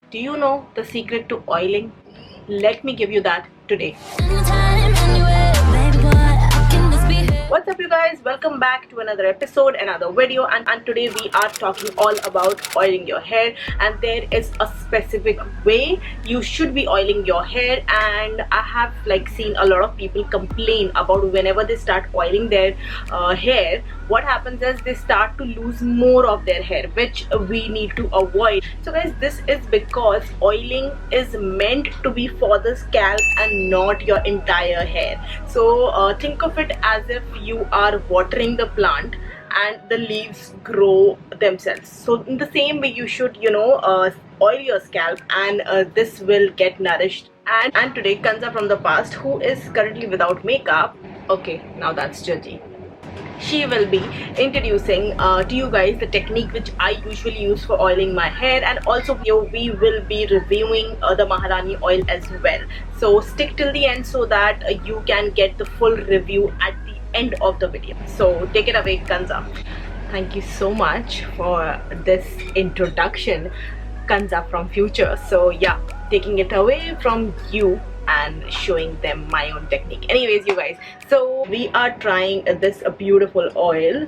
Do you know the secret to oiling? Let me give you that today. What's up you guys, welcome back to another episode, another video, and today we are talking all about oiling your hair. And there is a specific way you should be oiling your hair, and I have seen a lot of people complain about whenever they start oiling their hair, what happens is they start to lose more of their hair, which we need to avoid. So guys, this is because oiling is meant to be for the scalp and not your entire hair. So think of it as if you are watering the plant and the leaves grow themselves. So in the same way you should oil your scalp, and this will get nourished. And today Kanzah from the past, who is currently without makeup, okay, now that's judgy, she will be introducing to you guys the technique which I usually use for oiling my hair, and also we will be reviewing the Maharani oil as well. So stick till the end so that you can get the full review at the end of the video. So take it away, Kanzah. Thank you so much for this introduction, Kanzah from future. So yeah, taking it away from you and showing them my own technique. Anyways you guys, so we are trying this beautiful oil.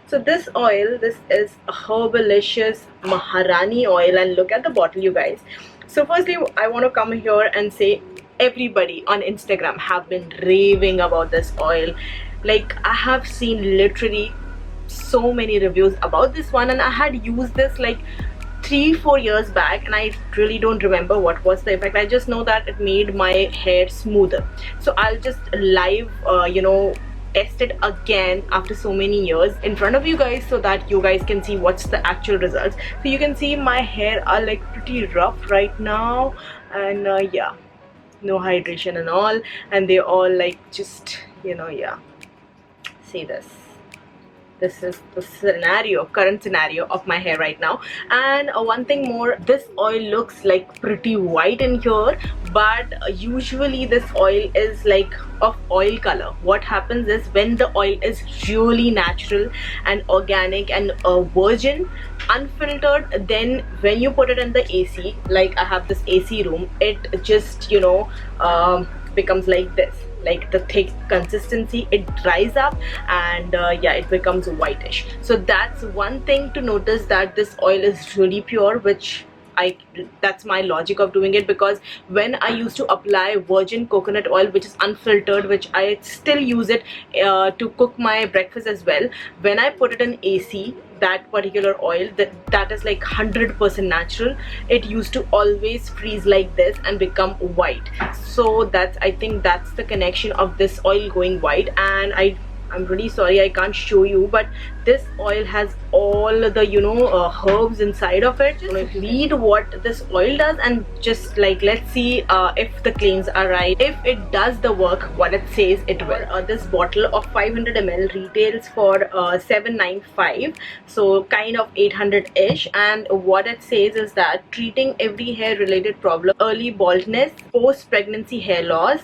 So this oil, this is a herbalicious Maharani oil, and look at the bottle you guys. So firstly I want to come here and say everybody on Instagram have been raving about this oil. I have seen literally so many reviews about this one, and I had used this 3-4 years back, and I really don't remember what was the effect. I just know that it made my hair smoother. So I'll just live test it again after so many years in front of you guys, so that you guys can see what's the actual results. So you can see my hair are pretty rough right now, and yeah, no hydration and all, and they all just yeah, see this. This is the current scenario of my hair right now. And one thing more, this oil looks pretty white in here, but usually this oil is of oil color. What happens is, when the oil is really natural and organic and virgin, unfiltered, then when you put it in the AC, I have this AC room, it just becomes like this, the thick consistency, it dries up, and yeah, it becomes whitish. So that's one thing to notice, that this oil is really pure, which that's my logic of doing it, because when I used to apply virgin coconut oil, which is unfiltered, which I still use it to cook my breakfast as well, when I put it in AC, that particular oil, that is 100% natural, it used to always freeze like this and become white. So I think that's the connection of this oil going white. And I'm really sorry I can't show you, but this oil has all the herbs inside of it. Just read what this oil does, and just let's see if the claims are right. If it does the work what it says it will. This bottle of 500 ml retails for $7.95, so kind of 800-ish, and what it says is that treating every hair related problem: early baldness, post pregnancy hair loss,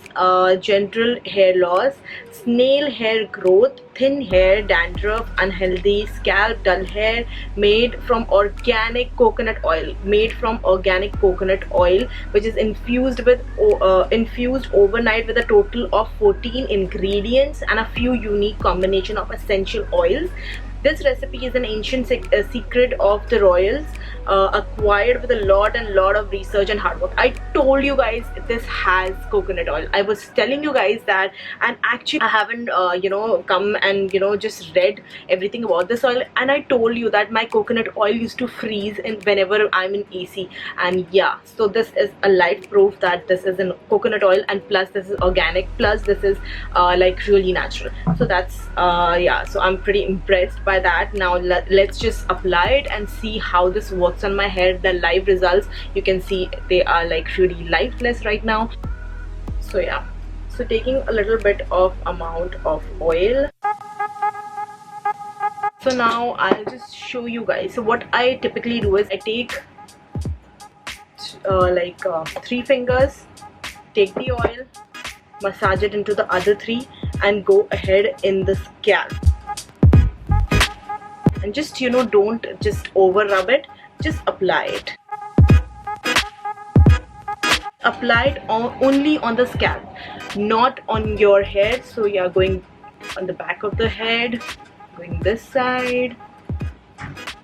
general hair loss, snail hair growth, thin hair, dandruff, unhealthy scalp, dull hair, made from organic coconut oil, which is infused overnight with a total of 14 ingredients and a few unique combination of essential oils. This recipe is an ancient secret of the royals, acquired with a lot of research and hard work. I told you guys this has coconut oil. I was telling you guys that, and actually I haven't come and just read everything about this oil, and I told you that my coconut oil used to freeze whenever I'm in AC. And yeah, so this is a live proof that this is a coconut oil, and plus this is organic, plus this is really natural. So that's yeah, so I'm pretty impressed by that. Now let's just apply it and see how this works on my hair. The live results, you can see they are really lifeless right now. So yeah, so taking a little bit of amount of oil. So now I'll just show you guys. So what I typically do is I take 3 fingers, take the oil, massage it into the other 3, and go ahead in the scalp. And just don't just over rub it, just apply it. apply it only on the scalp, not on your head. So yeah, going on the back of the head, going this side,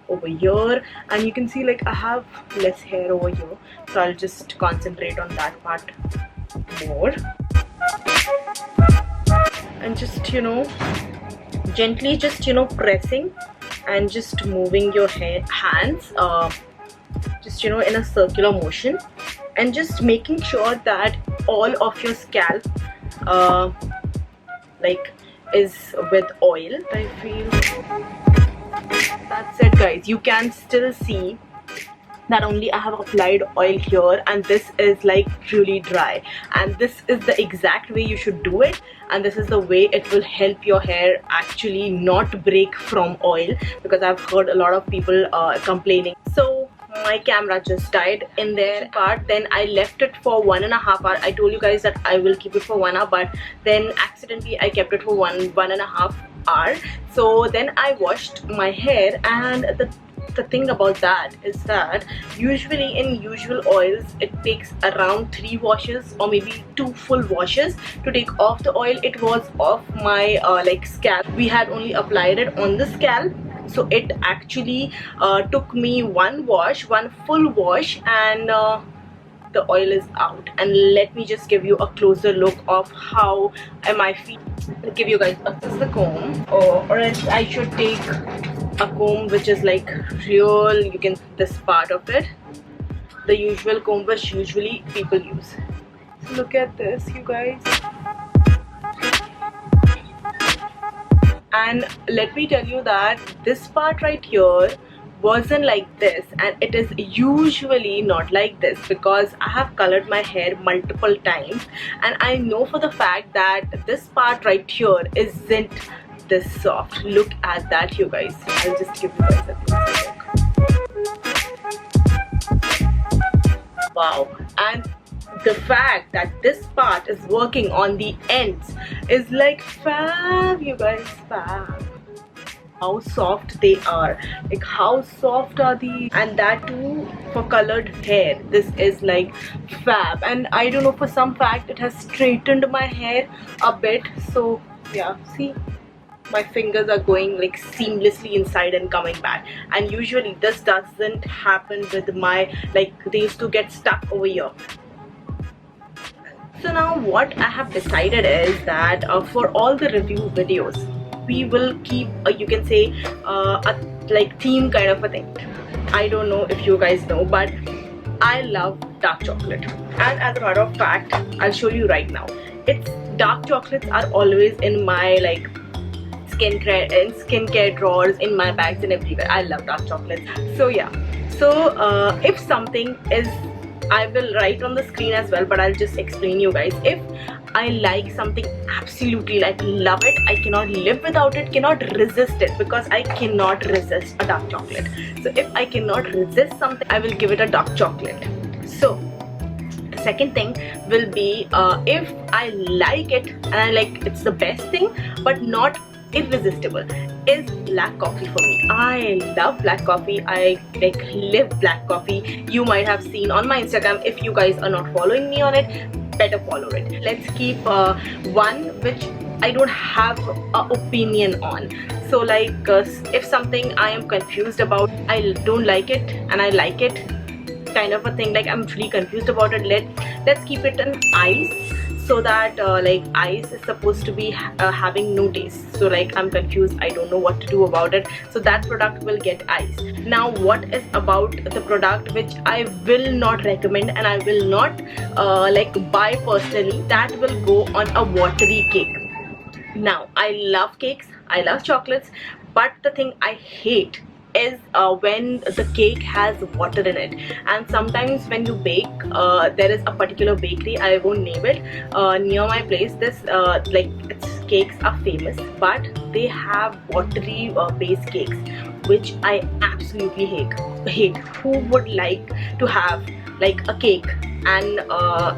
over here, and you can see like I have less hair over here, so I'll just concentrate on that part more. And just, you know, gently just, you know, pressing and just moving your hands just, you know, in a circular motion, and just making sure that all of your scalp like is with oil. I feel that's it, guys. You can still see that only I have applied oil here, and this is like really dry, and this is the exact way you should do it, and this is the way it will help your hair actually not break from oil, because I've heard a lot of people complaining. So my camera just died in their part, then I left it for 1.5 hours. I told you guys that I will keep it for 1 hour, but then accidentally I kept it for 1.5 hours. So then I washed my hair, and the thing about that is that usually in usual oils it takes around 3 washes or maybe 2 full washes to take off the oil. It was off my like scalp. We had only applied it on the scalp, so it actually took me 1 full wash, and the oil is out. And let me just give you a closer look of how am I feeling. I'll give you guys this is the comb, or else I should take a comb which is like real, you can, this part of it, the usual comb which usually people use. So look at this, you guys. And let me tell you that this part right here wasn't like this, and it is usually not like this, because I have colored my hair multiple times, and I know for the fact that this part right here isn't this soft. Look at that, you guys. I'll just give you guys a closer look. Wow. And the fact that this part is working on the ends is like fab, you guys, fab. How soft they are, like how soft are these, and that too for colored hair. This is like fab, and I don't know, for some fact it has straightened my hair a bit. So yeah, see, my fingers are going like seamlessly inside and coming back, and usually this doesn't happen with my, like, they used to get stuck over here. So now what I have decided is that for all the review videos we will keep you can say a like theme kind of a thing. I don't know if you guys know, but I love dark chocolate, and as a matter of fact I'll show you right now. It's dark chocolates are always in my like skincare drawers, in my bags and everywhere. I love dark chocolates. So yeah, so if something is, I will write on the screen as well, but I'll just explain you guys. If I like something absolutely, like love it, I cannot live without it, cannot resist it, because I cannot resist a dark chocolate. So if I cannot resist something, I will give it a dark chocolate. So the second thing will be if I like it and I like it's the best thing but not irresistible, is black coffee for me. I love black coffee. I like live black coffee. You might have seen on my Instagram. If you guys are not following me on it, better follow it. Let's keep one which I don't have an opinion on. So like if something I am confused about, I don't like it and I like it, kind of a thing, like I'm really confused about it, let's keep it in ice. So that like ice is supposed to be having no taste, so like I'm confused, I don't know what to do about it, so that product will get ice. Now what is about the product which I will not recommend and I will not like buy personally, that will go on a watery cake. Now I love cakes, I love chocolates, but the thing I hate is when the cake has water in it. And sometimes when you bake, there is a particular bakery, I won't name it, near my place. This like its cakes are famous, but they have watery base cakes, which I absolutely hate. Who would like to have like a cake and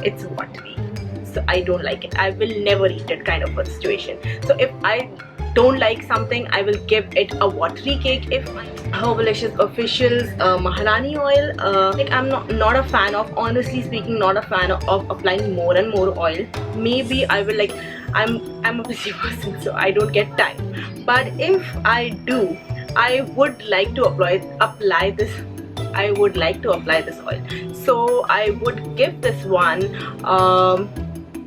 it's watery? So I don't like it. I will never eat it, kind of a situation. So if I don't like something, I will give it a watery cake. If Herbalicious Official's Maharani oil, like I'm not a fan of, honestly speaking, not a fan of applying more and more oil. Maybe I will, like, I'm a busy person, so I don't get time. But if I do, I would like to apply this. I would like to apply this oil. So I would give this one.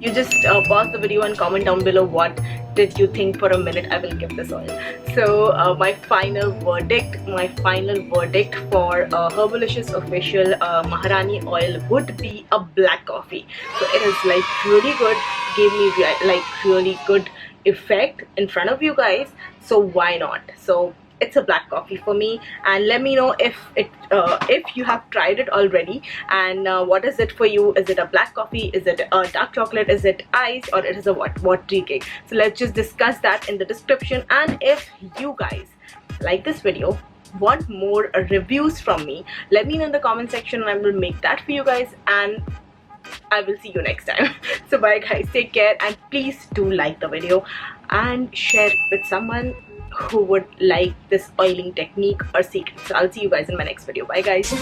You just pause the video and comment down below what did you think for a minute. I will give this oil. So my final verdict for Herbalicious Official Maharani oil would be a black coffee. So it is like really good, gave me like really good effect in front of you guys, so why not? So it's a black coffee for me, and let me know if you have tried it already, and what is it for you? Is it a black coffee? Is it a dark chocolate? Is it ice? Or it is a watery cake? So let's just discuss that in the description. And if you guys like this video, want more reviews from me, let me know in the comment section and I will make that for you guys, and I will see you next time. So bye guys, take care, and please do like the video and share it with someone who would like this oiling technique or secret. So I'll see you guys in my next video. Bye guys.